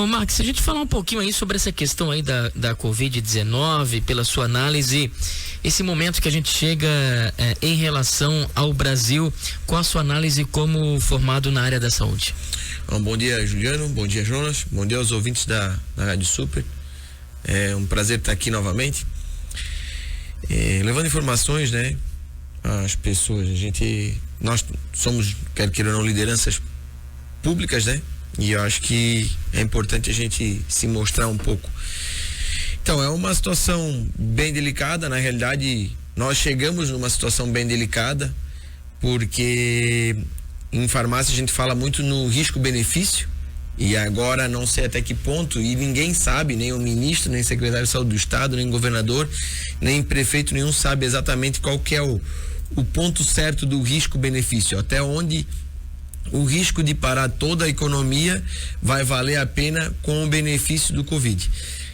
Max, a gente falar um pouquinho aí sobre essa questão aí da Covid-19, pela sua análise, esse momento que a gente chega em relação ao Brasil, qual a sua análise como formado na área da saúde? Bom dia, Juliano, bom dia, Jonas, bom dia aos ouvintes da Rádio Super. É um prazer estar aqui novamente, levando informações, né, às pessoas. Nós somos, quer queira ou não, lideranças públicas, né? E eu acho que é importante a gente se mostrar um pouco. Então, é uma situação bem delicada. Na realidade, nós chegamos numa situação bem delicada, porque em farmácia a gente fala muito no risco-benefício, e agora não sei até que ponto, e ninguém sabe, nem o ministro, nem o secretário de saúde do estado, nem o governador, nem prefeito nenhum sabe exatamente qual que é o ponto certo do risco-benefício, até onde o risco de parar toda a economia vai valer a pena com o benefício do Covid,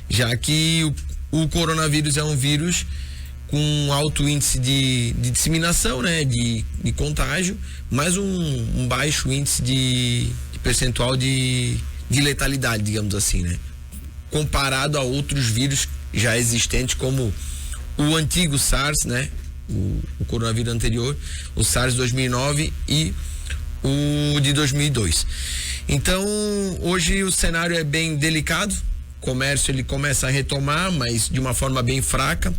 já que o coronavírus é um vírus com alto índice de disseminação, né, de contágio, mas um baixo índice de percentual de letalidade, digamos assim, né, comparado a outros vírus já existentes, como o antigo SARS, né, o coronavírus anterior, o SARS 2009 e o de 2002. Então, hoje o cenário é bem delicado. O comércio ele começa a retomar, mas de uma forma bem fraca.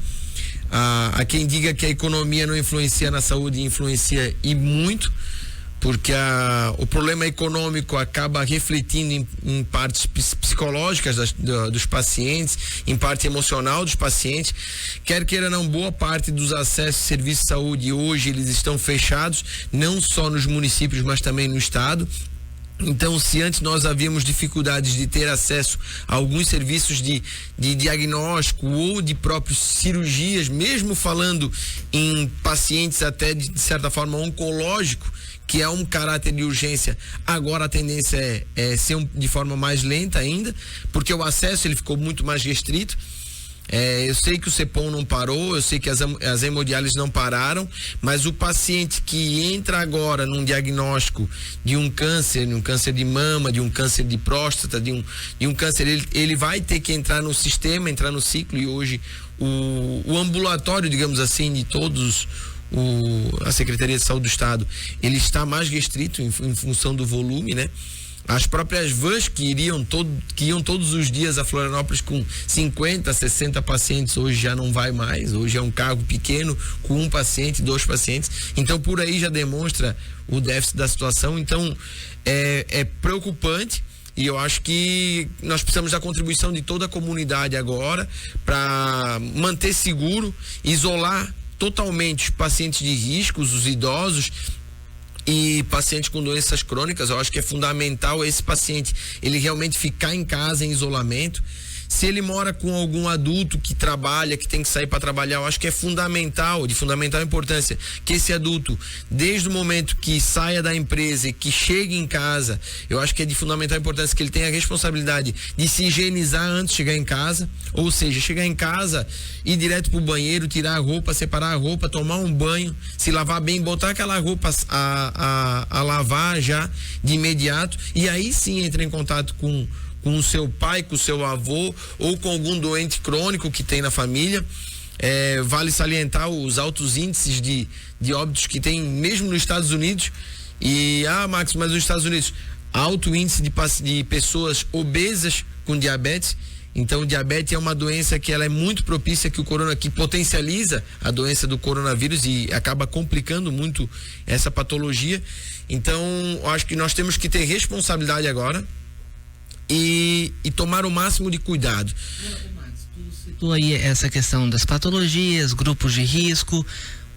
Há quem diga que a economia não influencia na saúde, influencia e muito, porque o problema econômico acaba refletindo em partes psicológicas dos pacientes, em parte emocional dos pacientes. Quer queira ou não, boa parte dos acessos a serviços de saúde hoje eles estão fechados, não só nos municípios, mas também no estado. Então, se antes nós havíamos dificuldades de ter acesso a alguns serviços de diagnóstico ou de próprias cirurgias, mesmo falando em pacientes até de certa forma oncológico, que é um caráter de urgência, agora a tendência é ser de forma mais lenta ainda, porque o acesso ele ficou muito mais restrito. Eu sei que o CEPOM não parou, eu sei que as hemodiálises não pararam, mas o paciente que entra agora num diagnóstico de um câncer de mama, de um câncer de próstata, de um câncer, ele vai ter que entrar no sistema, entrar no ciclo, e hoje o ambulatório, digamos assim, de todos a Secretaria de Saúde do Estado, ele está mais restrito em função do volume, né? As próprias vans que iam todos os dias a Florianópolis com 50, 60 pacientes, hoje já não vai mais. Hoje é um carro pequeno com 1 paciente, 2 pacientes. Então, por aí já demonstra o déficit da situação. Então, é preocupante. E eu acho que nós precisamos da contribuição de toda a comunidade agora para manter seguro, isolar totalmente os pacientes de risco, os idosos e pacientes com doenças crônicas. Eu acho que é fundamental esse paciente ele realmente ficar em casa em isolamento. Se ele mora com algum adulto que trabalha, que tem que sair para trabalhar, eu acho que é fundamental, de fundamental importância, que esse adulto, desde o momento que saia da empresa e que chegue em casa, eu acho que é de fundamental importância que ele tenha a responsabilidade de se higienizar antes de chegar em casa, ou seja, chegar em casa, ir direto pro banheiro, tirar a roupa, separar a roupa, tomar um banho, se lavar bem, botar aquela roupa a lavar já de imediato, e aí sim entra em contato com o seu pai, com o seu avô ou com algum doente crônico que tem na família. Vale salientar os altos índices de óbitos que tem mesmo nos Estados Unidos. E, Max, mas nos Estados Unidos, alto índice de pessoas obesas com diabetes. Então, diabetes é uma doença que ela é muito propícia, que potencializa a doença do coronavírus e acaba complicando muito essa patologia. Então, eu acho que nós temos que ter responsabilidade agora e tomar o máximo de cuidado. Tu citou aí essa questão das patologias, grupos de risco.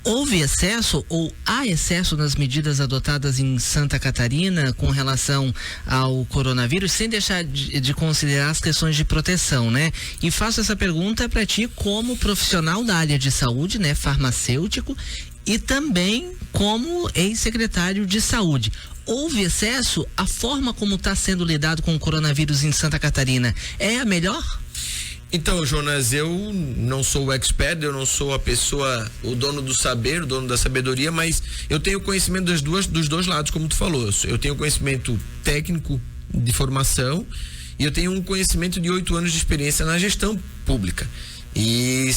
Houve excesso ou há excesso nas medidas adotadas em Santa Catarina com relação ao coronavírus, sem deixar de considerar as questões de proteção, né? E faço essa pergunta para ti como profissional da área de saúde, né? Farmacêutico, e também como ex-secretário de saúde. Houve excesso? A forma como está sendo lidado com o coronavírus em Santa Catarina é a melhor? Então, Jonas, eu não sou o expert, eu não sou a pessoa, o dono do saber, o dono da sabedoria, mas eu tenho conhecimento dos dois lados, como tu falou. Eu tenho conhecimento técnico de formação e eu tenho um conhecimento de 8 anos de experiência na gestão pública. E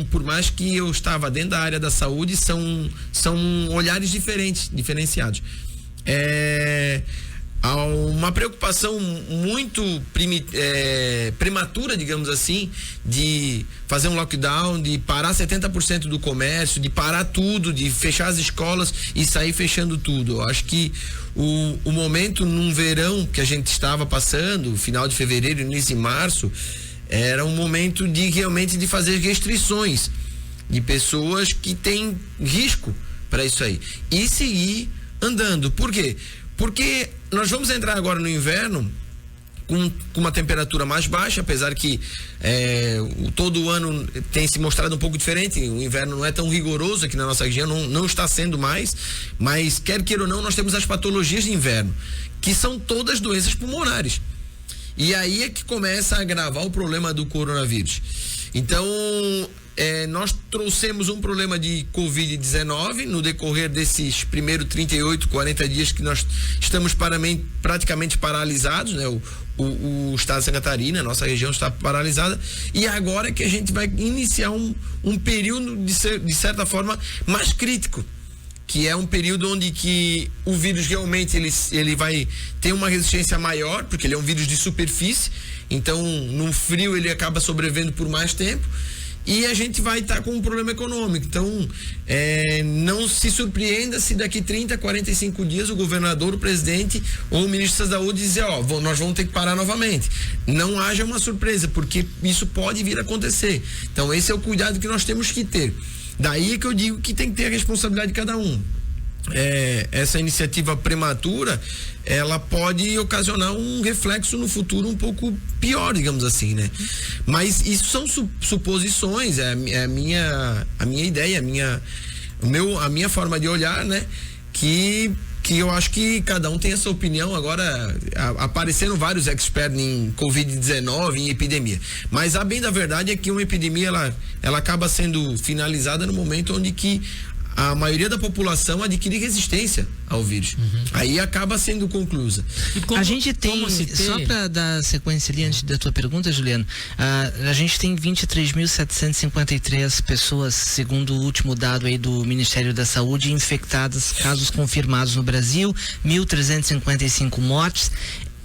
por mais que eu estava dentro da área da saúde, são olhares diferenciados. Há uma preocupação muito prematura, digamos assim, de fazer um lockdown, de parar 70% do comércio, de parar tudo, de fechar as escolas e sair fechando tudo. Eu acho que o momento num verão que a gente estava passando, final de fevereiro, início de março, era um momento de realmente de fazer restrições de pessoas que têm risco para isso aí e seguir andando. Por quê? Porque nós vamos entrar agora no inverno com uma temperatura mais baixa, apesar que todo o ano tem se mostrado um pouco diferente. O inverno não é tão rigoroso aqui na nossa região, não está sendo mais, mas quer queira ou não, nós temos as patologias de inverno, que são todas doenças pulmonares. E aí é que começa a agravar o problema do coronavírus. Então, nós trouxemos um problema de Covid-19 no decorrer desses primeiros 38, 40 dias que nós estamos praticamente paralisados, né? O estado de Santa Catarina, a nossa região está paralisada, e agora é que a gente vai iniciar um período de certa forma mais crítico, que é um período onde que o vírus realmente ele vai ter uma resistência maior, porque ele é um vírus de superfície, então no frio ele acaba sobrevivendo por mais tempo, e a gente vai estar com um problema econômico. Então não se surpreenda se daqui 30, 45 dias o governador, o presidente ou o ministro da Saúde dizer, nós vamos ter que parar novamente. Não haja uma surpresa, porque isso pode vir a acontecer. Então esse é o cuidado que nós temos que ter. Daí que eu digo que tem que ter a responsabilidade de cada um. Essa iniciativa prematura, ela pode ocasionar um reflexo no futuro um pouco pior, digamos assim, né? Mas isso são suposições, a minha ideia, a minha forma de olhar, né? Que eu acho que cada um tem essa opinião. Agora apareceram vários experts em Covid-19, em epidemia, mas a bem da verdade é que uma epidemia ela acaba sendo finalizada no momento onde que a maioria da população adquire resistência ao vírus. Aí acaba sendo conclusa. A gente tem, só para dar sequência ali antes da tua pergunta, Juliano, a gente tem 23.753 pessoas, segundo o último dado aí do Ministério da Saúde, infectadas, casos confirmados no Brasil, 1.355 mortes.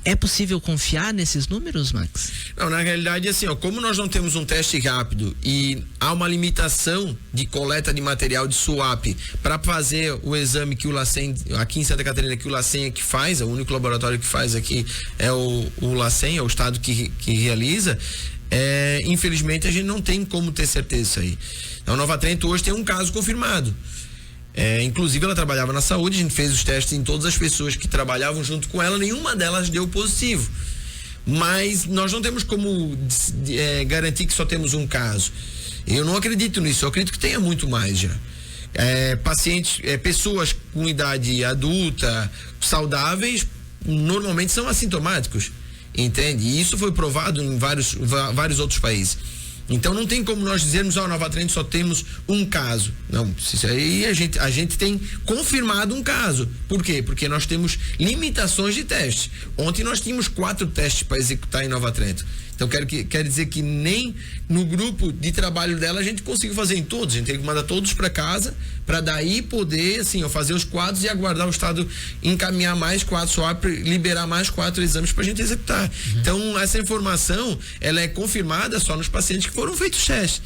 É possível confiar nesses números, Max? Não, na realidade, assim, como nós não temos um teste rápido e há uma limitação de coleta de material de swap para fazer o exame que o LACEN, aqui em Santa Catarina, que o LACEN é que faz, o único laboratório que faz aqui é o LACEN, é o estado que realiza, infelizmente a gente não tem como ter certeza disso aí. Então, Nova Trento hoje tem um caso confirmado. Inclusive ela trabalhava na saúde, a gente fez os testes em todas as pessoas que trabalhavam junto com ela, nenhuma delas deu positivo. Mas nós não temos como garantir que só temos um caso. Eu não acredito nisso, eu acredito que tenha muito mais já. Pacientes, pessoas com idade adulta, saudáveis, normalmente são assintomáticos, entende? E isso foi provado em vários outros países. Então não tem como nós dizermos, Nova Trento só temos um caso. Não, isso aí a gente tem confirmado um caso. Por quê? Porque nós temos limitações de testes. Ontem nós tínhamos 4 testes para executar em Nova Trento. Então quer dizer que nem no grupo de trabalho dela a gente conseguiu fazer em todos. A gente tem que mandar todos para casa, para daí poder, assim, fazer os quadros e aguardar o estado encaminhar mais 4 swap, liberar mais 4 exames para a gente executar. Então essa informação, ela é confirmada só nos pacientes que foram feitos testes.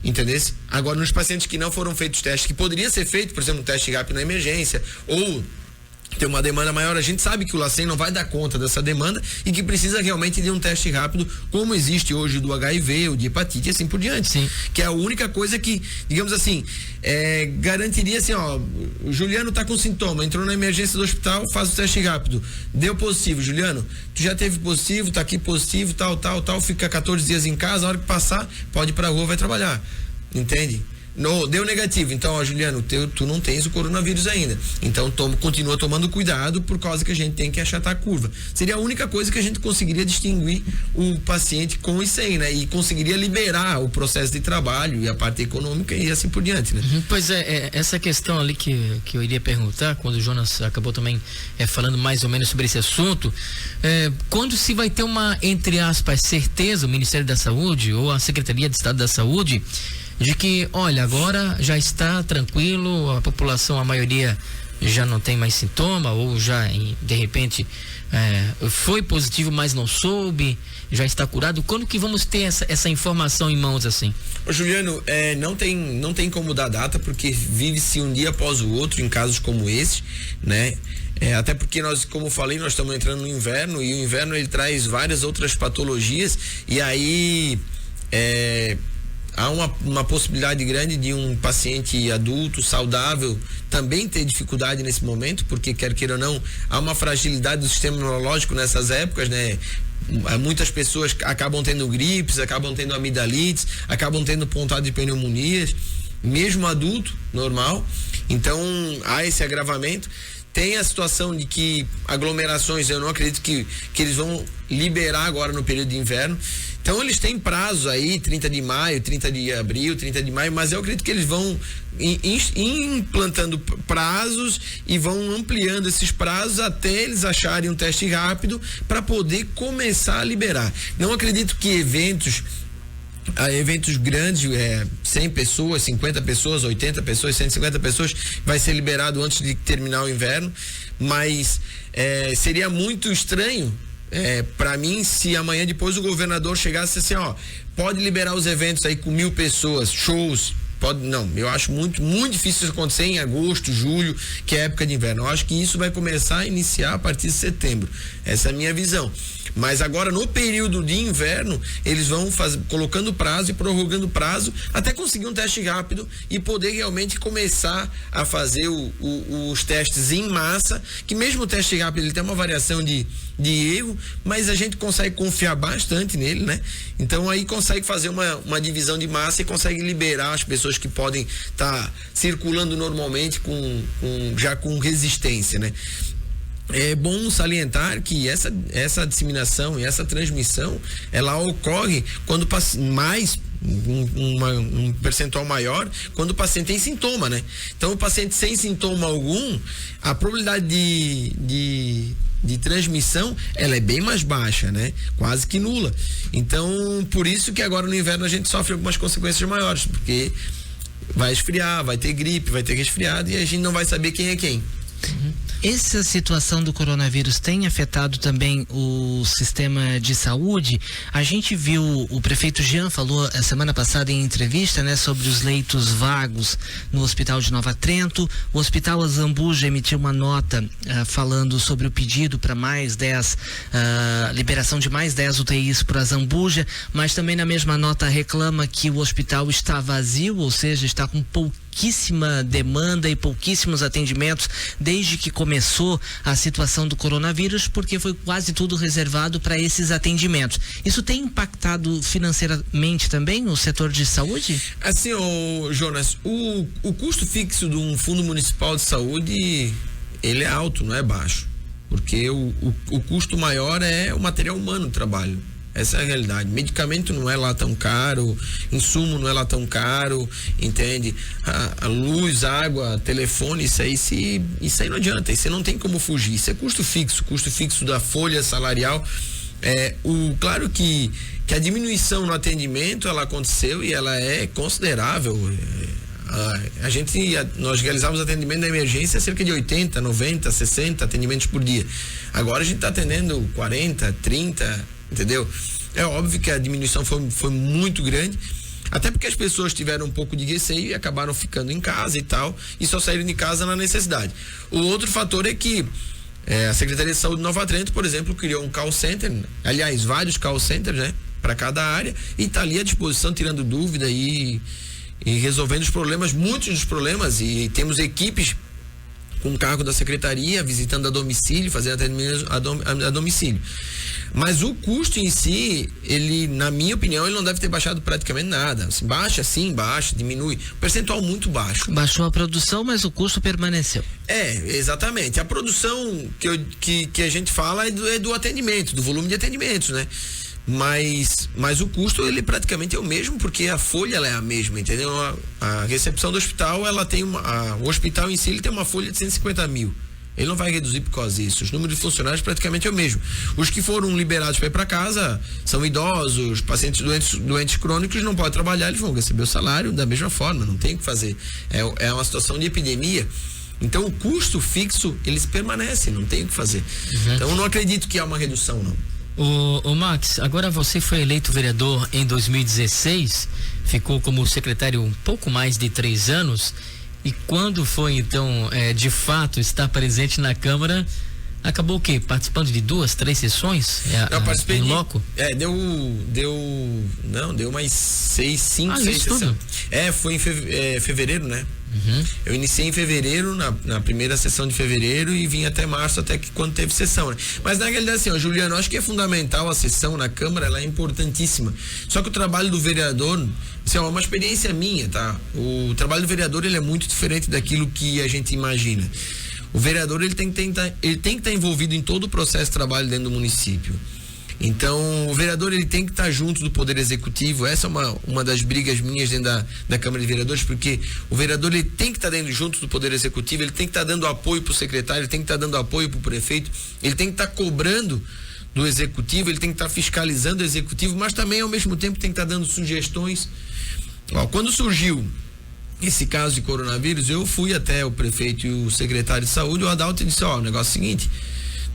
Entendeu? Agora, nos pacientes que não foram feitos testes, que poderia ser feito, por exemplo, um teste rápido na emergência, ou tem uma demanda maior, a gente sabe que o LACEN não vai dar conta dessa demanda e que precisa realmente de um teste rápido, como existe hoje do HIV, o de hepatite e assim por diante. Sim. Que é a única coisa que, digamos assim, garantiria assim, o Juliano tá com sintoma, entrou na emergência do hospital, faz o teste rápido, deu positivo. Juliano, tu já teve positivo, tá aqui positivo, tal, fica 14 dias em casa, a hora que passar, pode ir pra rua, vai trabalhar. Entende? deu negativo. Então, ó, Juliano, tu não tens o coronavírus ainda. Então, continua tomando cuidado por causa que a gente tem que achatar a curva. Seria a única coisa que a gente conseguiria distinguir o paciente com e sem, né? E conseguiria liberar o processo de trabalho e a parte econômica e assim por diante, né? Pois essa questão ali que eu iria perguntar, quando o Jonas acabou também falando mais ou menos sobre esse assunto, quando se vai ter uma, entre aspas, certeza, o Ministério da Saúde ou a Secretaria de Estado da Saúde, de que, olha, agora já está tranquilo, a população, a maioria já não tem mais sintoma, ou já de repente foi positivo, mas não soube, já está curado. Quando que vamos ter essa informação em mãos assim? Ô Juliano, não tem como dar data, porque vive-se um dia após o outro em casos como esse, né? Até porque nós, como eu falei, nós estamos entrando no inverno, e o inverno ele traz várias outras patologias, e aí há uma possibilidade grande de um paciente adulto, saudável, também ter dificuldade nesse momento, porque quer queira ou não, há uma fragilidade do sistema imunológico nessas épocas, né? Muitas pessoas acabam tendo gripes, acabam tendo amidalites, acabam tendo pontada de pneumonias, mesmo adulto, normal. Então, há esse agravamento. Tem a situação de que aglomerações, eu não acredito que eles vão liberar agora no período de inverno. Então eles têm prazos aí, 30 de maio, 30 de abril, 30 de maio, mas eu acredito que eles vão implantando prazos e vão ampliando esses prazos até eles acharem um teste rápido para poder começar a liberar. Não acredito que eventos grandes, 100 pessoas, 50 pessoas, 80 pessoas, 150 pessoas, vai ser liberado antes de terminar o inverno, mas seria muito estranho para mim se amanhã depois o governador chegasse assim, ó, pode liberar os eventos aí com 1.000 pessoas, shows. Não, eu acho muito, muito difícil isso acontecer em agosto, julho, que é época de inverno. Eu acho que isso vai começar a iniciar a partir de setembro. Essa é a minha visão. Mas agora, no período de inverno, eles vão colocando prazo e prorrogando prazo até conseguir um teste rápido e poder realmente começar a fazer os testes em massa, que mesmo o teste rápido ele tem uma variação de erro, mas a gente consegue confiar bastante nele, né? Então aí consegue fazer uma divisão de massa e consegue liberar as pessoas que podem estar circulando normalmente já com resistência, né? É bom salientar que essa disseminação e essa transmissão, ela ocorre quando um percentual maior quando o paciente tem sintoma, né? Então o paciente sem sintoma algum, a probabilidade de transmissão, ela é bem mais baixa, né? Quase que nula. Então, por isso que agora no inverno a gente sofre algumas consequências maiores, porque vai esfriar, vai ter gripe, vai ter resfriado e a gente não vai saber quem é quem. Essa situação do coronavírus tem afetado também o sistema de saúde? A gente viu, o prefeito Jean falou a semana passada em entrevista, né, sobre os leitos vagos no Hospital de Nova Trento. O Hospital Azambuja emitiu uma nota falando sobre o pedido para mais 10, liberação de mais 10 UTIs para Azambuja, mas também na mesma nota reclama que o hospital está vazio, ou seja, está com pouquíssima demanda e pouquíssimos atendimentos desde que começou a situação do coronavírus, porque foi quase tudo reservado para esses atendimentos. Isso tem impactado financeiramente também o setor de saúde? Assim, Jonas, o custo fixo de um fundo municipal de saúde, ele é alto, não é baixo, porque o custo maior é o material humano do trabalho. Essa é a realidade. Medicamento não é lá tão caro, insumo não é lá tão caro, entende? A luz, água, telefone, isso aí não adianta, isso não tem como fugir. Isso é custo fixo da folha salarial. Claro que a diminuição no atendimento, ela aconteceu e ela é considerável. Nós realizávamos atendimento da emergência cerca de 80, 90, 60 atendimentos por dia. Agora a gente está atendendo 40, 30, entendeu? É óbvio que a diminuição foi muito grande, até porque as pessoas tiveram um pouco de receio e acabaram ficando em casa e tal, e só saíram de casa na necessidade. O outro fator é que a Secretaria de Saúde de Nova Trento, por exemplo, criou um call center, aliás, vários call centers, né, para cada área, e está ali à disposição, tirando dúvida e resolvendo os problemas, muitos dos problemas, e temos equipes com cargo da secretaria visitando a domicílio, fazendo atendimento a domicílio. Mas o custo em si, ele, na minha opinião, ele não deve ter baixado praticamente nada. Assim, baixa, sim, baixa, diminui. Percentual muito baixo. Baixou a produção, mas o custo permaneceu. Exatamente. A produção que a gente fala é do atendimento, do volume de atendimentos, né? Mas o custo, ele praticamente é o mesmo, porque a folha, ela é a mesma, entendeu? A recepção do hospital, ela tem o hospital em si, ele tem uma folha de 150 mil. Ele não vai reduzir por causa disso. Os números de funcionários praticamente é o mesmo. Os que foram liberados para ir para casa são idosos, pacientes doentes crônicos, não podem trabalhar, eles vão receber o salário da mesma forma, não tem o que fazer. É uma situação de epidemia. Então o custo fixo, eles permanecem, não tem o que fazer. Então eu não acredito que há uma redução, não. O Max, agora você foi eleito vereador em 2016, ficou como secretário um pouco mais de 3 anos. E quando foi, então, de fato, estar presente na Câmara, acabou o quê? Participando de 2, 3 sessões? Eu participei em loco? Deu mais 6 sessões. Foi em fevereiro, né? Eu iniciei em fevereiro, na primeira sessão de fevereiro, e vim até março, até que quando teve sessão, né? Mas na realidade, assim, Juliano, acho que é fundamental a sessão na Câmara, ela é importantíssima. Só que o trabalho do vereador, isso é uma experiência minha, tá? O trabalho do vereador, ele é muito diferente daquilo que a gente imagina. O vereador, ele tem que estar envolvido em todo o processo de trabalho dentro do município. Então, o vereador, ele tem que estar junto do Poder Executivo. Essa é uma das brigas minhas dentro da Câmara de Vereadores, porque o vereador, ele tem que estar junto do Poder Executivo, ele tem que estar dando apoio para o secretário, ele tem que estar dando apoio para o prefeito, ele tem que estar cobrando do Executivo, ele tem que estar fiscalizando o Executivo, mas também, ao mesmo tempo, tem que estar dando sugestões. Quando surgiu esse caso de coronavírus, eu fui até o prefeito e o secretário de saúde, o Adalto, e disse: o negócio é o seguinte,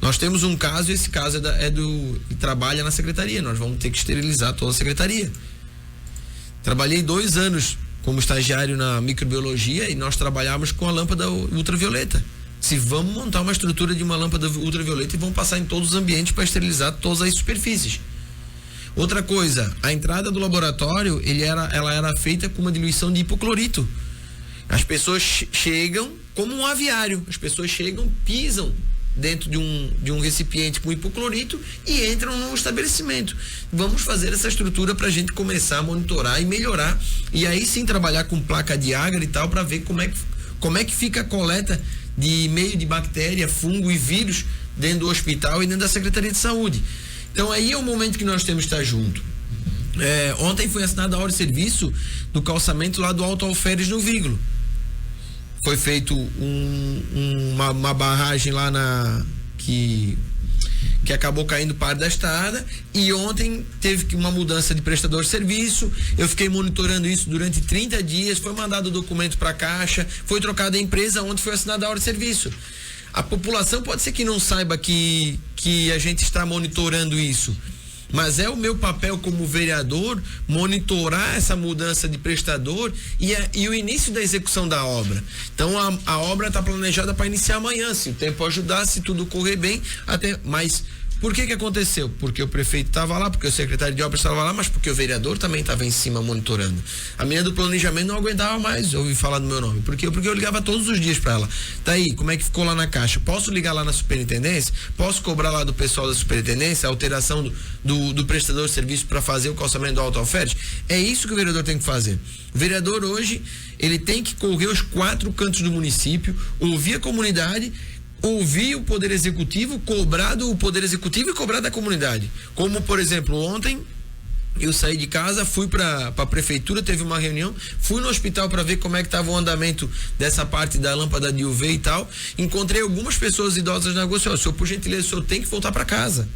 nós temos um caso, e esse caso que trabalha na secretaria, nós vamos ter que esterilizar toda a secretaria. Trabalhei 2 anos como estagiário na microbiologia e nós trabalhávamos com a lâmpada ultravioleta. Se vamos montar uma estrutura de uma lâmpada ultravioleta e vamos passar em todos os ambientes para esterilizar todas as superfícies. Outra coisa, a entrada do laboratório, ela era feita com uma diluição de hipoclorito. As pessoas chegam como um aviário, as pessoas chegam, pisam dentro de um recipiente com hipoclorito e entram no estabelecimento. Vamos fazer essa estrutura para a gente começar a monitorar e melhorar, e aí sim trabalhar com placa de agar e tal, para ver como é que fica a coleta de meio de bactéria, fungo e vírus dentro do hospital e dentro da Secretaria de Saúde. Então aí é o momento que nós temos que estar junto. Ontem foi assinada a ordem de serviço do calçamento lá do Alto Alferes no Vígulo. Foi feito uma barragem lá que acabou caindo parte da estrada, e ontem teve uma mudança de prestador de serviço. Eu fiquei monitorando isso durante 30 dias, foi mandado o documento para a Caixa, foi trocada a empresa, onde foi assinada a ordem de serviço. A população pode ser que não saiba que a gente está monitorando isso, mas é o meu papel como vereador monitorar essa mudança de prestador e o início da execução da obra. Então a obra está planejada para iniciar amanhã, se o tempo ajudar, se tudo correr bem, mas por que aconteceu? Porque o prefeito estava lá, porque o secretário de obras estava lá, mas porque o vereador também estava em cima monitorando. A menina do planejamento não aguentava mais ouvir falar do meu nome. Por quê? Porque eu ligava todos os dias para ela. Tá aí, como é que ficou lá na Caixa? Posso ligar lá na superintendência? Posso cobrar lá do pessoal da superintendência a alteração do prestador de serviço para fazer o calçamento do Alto Alferes? É isso que o vereador tem que fazer. O vereador hoje, ele tem que correr os 4 cantos do município, ouvir a comunidade, ouvir o Poder Executivo, cobrar do Poder Executivo e cobrar da comunidade. Como, por exemplo, ontem eu saí de casa, fui para a prefeitura, teve uma reunião, fui no hospital para ver como é que estava o andamento dessa parte da lâmpada de UV e tal. Encontrei algumas pessoas idosas na rua: senhor, por gentileza, o senhor tem que voltar para casa.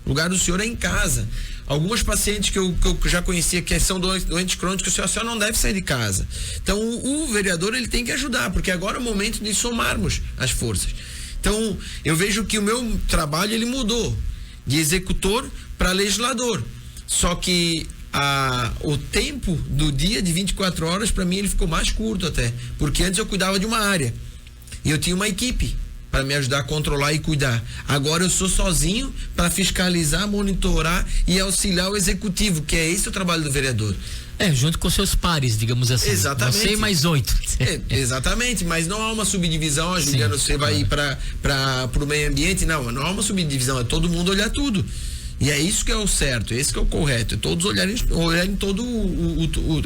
O lugar do senhor é em casa. Algumas pacientes que eu já conhecia, que são doentes crônicos, o senhor não deve sair de casa. Então o vereador, ele tem que ajudar, porque agora é o momento de somarmos as forças. Então, eu vejo que o meu trabalho, ele mudou de executor para legislador. Só que o tempo do dia de 24 horas, para mim, ele ficou mais curto até. Porque antes eu cuidava de uma área e eu tinha uma equipe para me ajudar a controlar e cuidar. Agora eu sou sozinho para fiscalizar, monitorar e auxiliar o executivo, que é esse o trabalho do vereador. Junto com seus pares, digamos assim. Exatamente. Você e mais 8. Exatamente, mas não há uma subdivisão, Juliano, você vai ir para o meio ambiente, não há uma subdivisão, é todo mundo olhar tudo. E é isso que é o certo, esse que é o correto. Todos olharem todo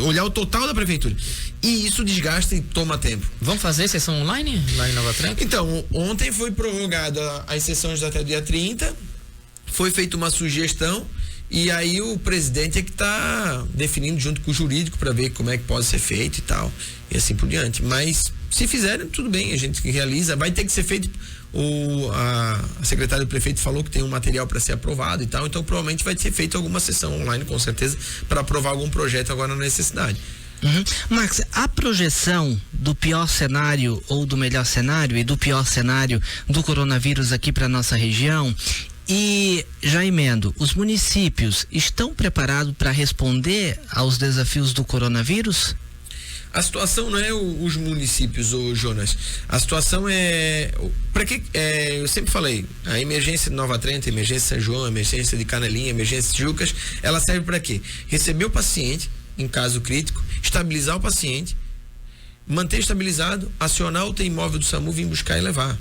olhar o total da prefeitura. E isso desgasta e toma tempo. Vamos fazer sessão online lá em Nova Trento? Então, ontem foi prorrogada as sessões até o dia 30, foi feita uma sugestão, e aí o presidente é que está definindo junto com o jurídico para ver como é que pode ser feito e tal, e assim por diante. Mas se fizerem, tudo bem, a gente realiza. Vai ter que ser feito. A secretária do prefeito falou que tem um material para ser aprovado e tal, então provavelmente vai ser feita alguma sessão online, com certeza, para aprovar algum projeto agora na necessidade. Max, a projeção do pior cenário ou do melhor cenário e do pior cenário do coronavírus aqui para nossa região, e já emendo, os municípios estão preparados para responder aos desafios do coronavírus? A situação não é os municípios, Jonas. A situação é. Eu sempre falei, a emergência de Nova Trento, a emergência de São João, a emergência de Canelinha, a emergência de Jucas, ela serve para quê? Receber o paciente, em caso crítico, estabilizar o paciente, manter estabilizado, acionar o UTI móvel do SAMU, vir buscar e levar.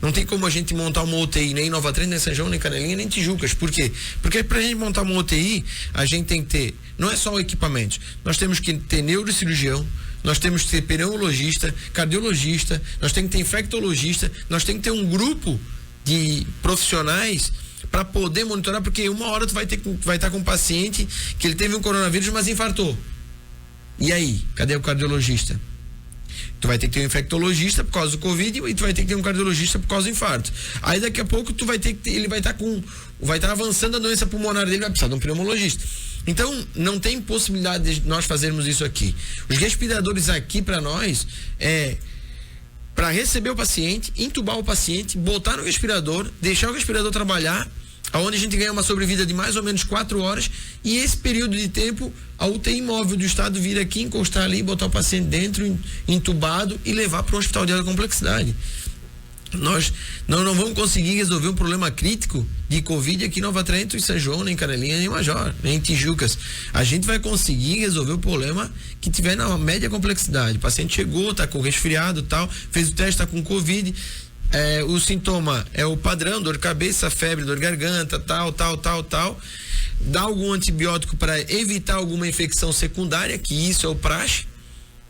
Não tem como a gente montar uma UTI nem em Nova Trento, nem em São João, nem em Canelinha, nem em Tijucas. Por quê? Porque pra gente montar uma UTI, a gente tem que ter, não é só o equipamento, nós temos que ter neurocirurgião, nós temos que ter pneumologista, cardiologista, nós temos que ter infectologista, nós temos que ter um grupo de profissionais para poder monitorar, porque uma hora tu vai estar com um paciente que ele teve um coronavírus, mas infartou. E aí? Cadê o cardiologista? Tu vai ter que ter um infectologista por causa do Covid e tu vai ter que ter um cardiologista por causa do infarto. Aí daqui a pouco tu vai ter que ter, ele vai estar avançando a doença pulmonar dele, vai precisar de um pneumologista. Então, não tem possibilidade de nós fazermos isso aqui. Os respiradores aqui para nós é para receber o paciente, entubar o paciente, botar no respirador, deixar o respirador trabalhar, aonde a gente ganha uma sobrevida de mais ou menos 4 horas, e esse período de tempo a UTI móvel do estado vir aqui, encostar ali, botar o paciente dentro, entubado, e levar para um hospital de alta complexidade. Nós não vamos conseguir resolver um problema crítico de Covid aqui em Nova Trento, em São João, nem em Canelinha, nem em Major, nem em Tijucas. A gente vai conseguir resolver o problema que tiver na média complexidade. O paciente chegou, está com resfriado, tal, fez o teste, está com Covid, o sintoma é o padrão, dor de cabeça, febre, dor de garganta, tal. Dá algum antibiótico para evitar alguma infecção secundária, que isso é o praxe,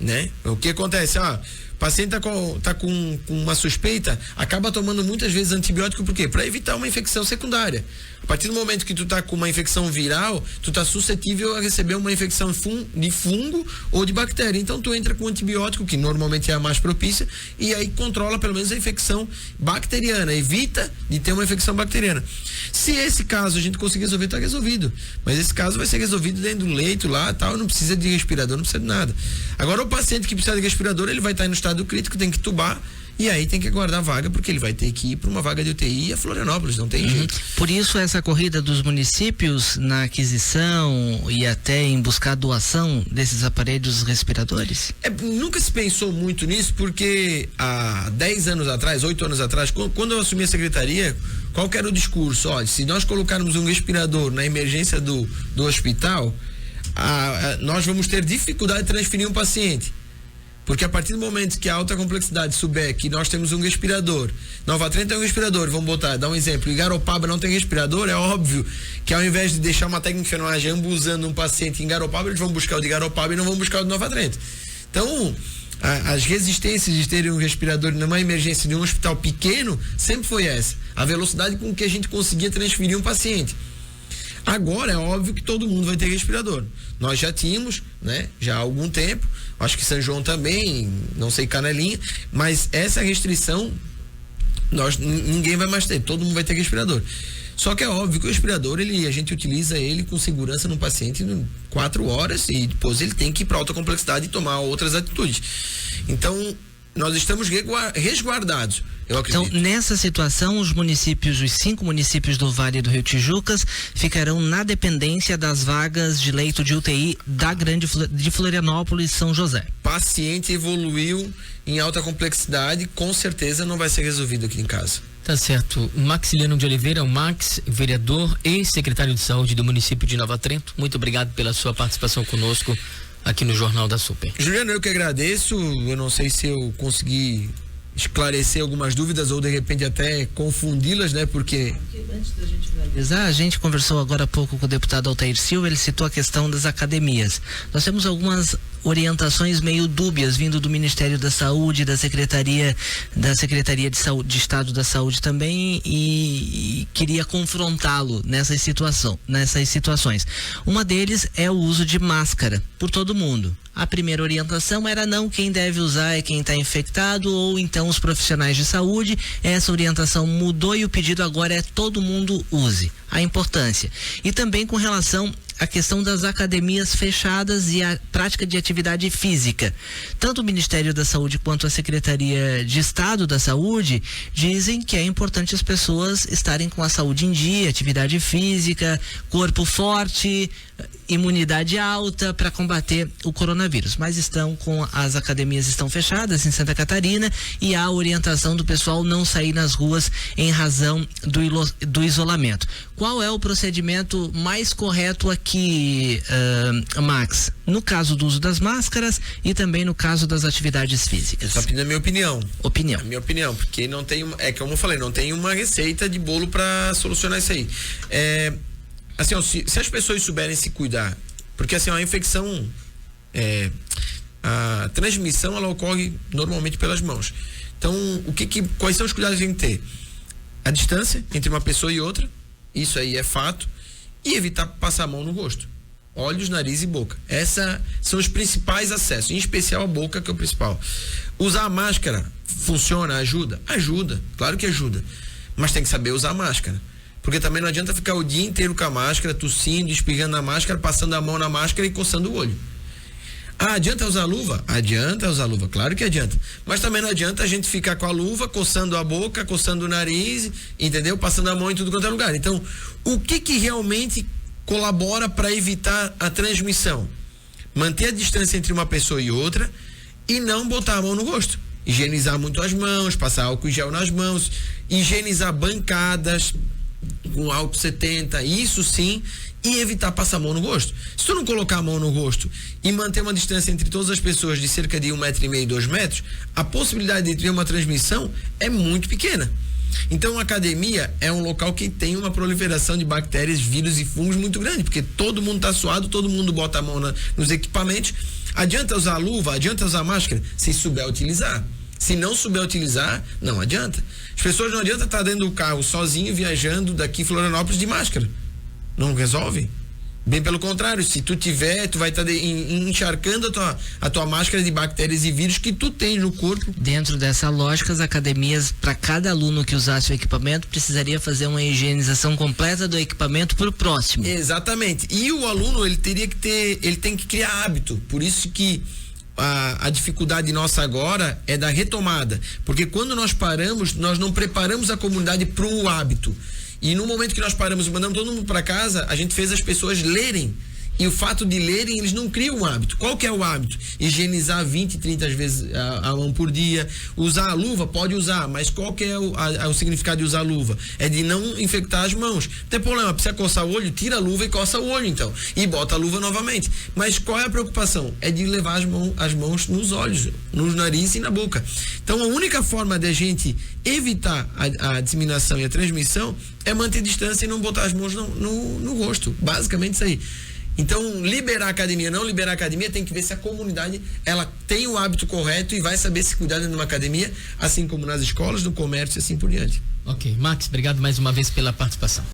né? O que acontece? O paciente tá com uma suspeita, acaba tomando muitas vezes antibiótico, por quê? Para evitar uma infecção secundária. A partir do momento que tu tá com uma infecção viral, tu tá suscetível a receber uma infecção de fungo ou de bactéria. Então tu entra com antibiótico, que normalmente é a mais propícia, e aí controla pelo menos a infecção bacteriana, evita de ter uma infecção bacteriana. Se esse caso a gente conseguir resolver, tá resolvido. Mas esse caso vai ser resolvido dentro do leito lá, tal, não precisa de respirador, não precisa de nada. Agora o paciente que precisa de respirador, ele vai estar no estado crítico, tem que tubar, e aí tem que aguardar vaga, porque ele vai ter que ir para uma vaga de UTI a Florianópolis, não tem jeito. Por isso essa corrida dos municípios na aquisição e até em buscar doação desses aparelhos respiradores? Nunca se pensou muito nisso, porque há 10 anos atrás, 8 anos atrás, quando eu assumi a secretaria, qual que era o discurso? Olha, se nós colocarmos um respirador na emergência do hospital, nós vamos ter dificuldade de transferir um paciente. Porque a partir do momento que a alta complexidade souber que nós temos um respirador, Nova Trento tem um respirador, vamos dar um exemplo, e Garopaba não tem respirador, é óbvio que ao invés de deixar uma técnica de enfermagem ambulando um paciente em Garopaba, eles vão buscar o de Garopaba e não vão buscar o de Nova Trento. Então, as resistências de terem um respirador numa emergência de um hospital pequeno sempre foi essa, a velocidade com que a gente conseguia transferir um paciente. Agora é óbvio que todo mundo vai ter respirador. Nós já tínhamos, né, já há algum tempo, acho que São João também, não sei Canelinha, mas essa restrição ninguém vai mais ter, todo mundo vai ter respirador. Só que é óbvio que o respirador, a gente utiliza ele com segurança no paciente 4 horas e depois ele tem que ir para alta complexidade e tomar outras atitudes. Então, nós estamos resguardados, eu acredito. Então, nessa situação, os 5 municípios do Vale do Rio Tijucas ficarão na dependência das vagas de leito de UTI de Florianópolis e São José. Paciente evoluiu em alta complexidade, com certeza não vai ser resolvido aqui em casa. Tá certo. Maxiliano de Oliveira, o Max, vereador e secretário de saúde do município de Nova Trento, muito obrigado pela sua participação conosco aqui no Jornal da Super. Juliano, eu que agradeço. Eu não sei se eu consegui esclarecer algumas dúvidas ou de repente até confundi-las, né? Porque Antes da gente finalizar, a gente conversou agora há pouco com o deputado Altair Silva, ele citou a questão das academias. Nós temos algumas orientações meio dúbias vindo do Ministério da Saúde, da Secretaria de Saúde, de Estado da Saúde também, e queria confrontá-lo nessas situações. Uma deles é o uso de máscara por todo mundo. A primeira orientação era não, quem deve usar é quem está infectado ou então os profissionais de saúde. Essa orientação mudou e o pedido agora é todo mundo use. A importância. E também com relação à questão das academias fechadas e a prática de atividade física. Tanto o Ministério da Saúde quanto a Secretaria de Estado da Saúde dizem que é importante as pessoas estarem com a saúde em dia, atividade física, corpo forte, imunidade alta para combater o coronavírus. Mas as academias estão fechadas em Santa Catarina e há a orientação do pessoal não sair nas ruas em razão do isolamento. Qual é o procedimento mais correto aqui, Max? No caso do uso das máscaras e também no caso das atividades físicas. Só pedindo a minha opinião. A minha opinião, porque não tem, como eu falei, não tem uma receita de bolo para solucionar isso aí. Assim, ó, se as pessoas souberem se cuidar, porque assim, a infecção, a transmissão, ela ocorre normalmente pelas mãos. Então, quais são os cuidados que a gente tem que ter? A distância entre uma pessoa e outra, isso aí é fato, e evitar passar a mão no rosto. Olhos, nariz e boca. Esses são os principais acessos, em especial a boca, que é o principal. Usar a máscara funciona, ajuda? Ajuda, claro que ajuda, mas tem que saber usar a máscara. Porque também não adianta ficar o dia inteiro com a máscara, tossindo, espirrando na máscara, passando a mão na máscara e coçando o olho. Adianta usar luva? Adianta usar luva, claro que adianta. Mas também não adianta a gente ficar com a luva, coçando a boca, coçando o nariz, entendeu? Passando a mão em tudo quanto é lugar. Então, o que realmente colabora para evitar a transmissão? Manter a distância entre uma pessoa e outra e não botar a mão no rosto. Higienizar muito as mãos, passar álcool em gel nas mãos, higienizar bancadas com álcool 70, isso sim, e evitar passar a mão no rosto. Se tu não colocar a mão no rosto e manter uma distância entre todas as pessoas de cerca de 1,5 m, 2 metros, a possibilidade de ter uma transmissão é muito pequena. Então a academia é um local que tem uma proliferação de bactérias, vírus e fungos muito grande, porque todo mundo está suado, todo mundo bota a mão nos equipamentos. Adianta usar luva, adianta usar máscara, se souber utilizar. Se não souber utilizar, não adianta. As pessoas não adianta estar dentro do carro sozinho, viajando daqui em Florianópolis de máscara. Não resolve. Bem pelo contrário, se tu tiver, tu vai estar encharcando a tua máscara de bactérias e vírus que tu tem no corpo. Dentro dessa lógica, as academias, para cada aluno que usasse o equipamento, precisaria fazer uma higienização completa do equipamento para o próximo. Exatamente. E o aluno, ele tem que criar hábito. Por isso que a dificuldade nossa agora é da retomada, porque quando nós paramos, nós não preparamos a comunidade para o hábito, e no momento que nós paramos e mandamos todo mundo para casa, a gente fez as pessoas lerem, e o fato de lerem, eles não criam um hábito. Qual que é o hábito? Higienizar 20, 30 vezes a mão por dia. Usar a luva, pode usar, mas qual que é o significado de usar a luva? É de não infectar as mãos. Não tem problema, precisa coçar o olho, tira a luva e coça o olho então, e bota a luva novamente. Mas qual é a preocupação? É de levar as mãos nos olhos, no nariz e na boca. Então a única forma de a gente evitar a disseminação e a transmissão é manter distância e não botar as mãos no rosto. Basicamente isso aí. Então, liberar a academia, não liberar a academia, tem que ver se a comunidade, ela tem o hábito correto e vai saber se cuidar dentro de uma academia, assim como nas escolas, no comércio e assim por diante. Ok. Max, obrigado mais uma vez pela participação.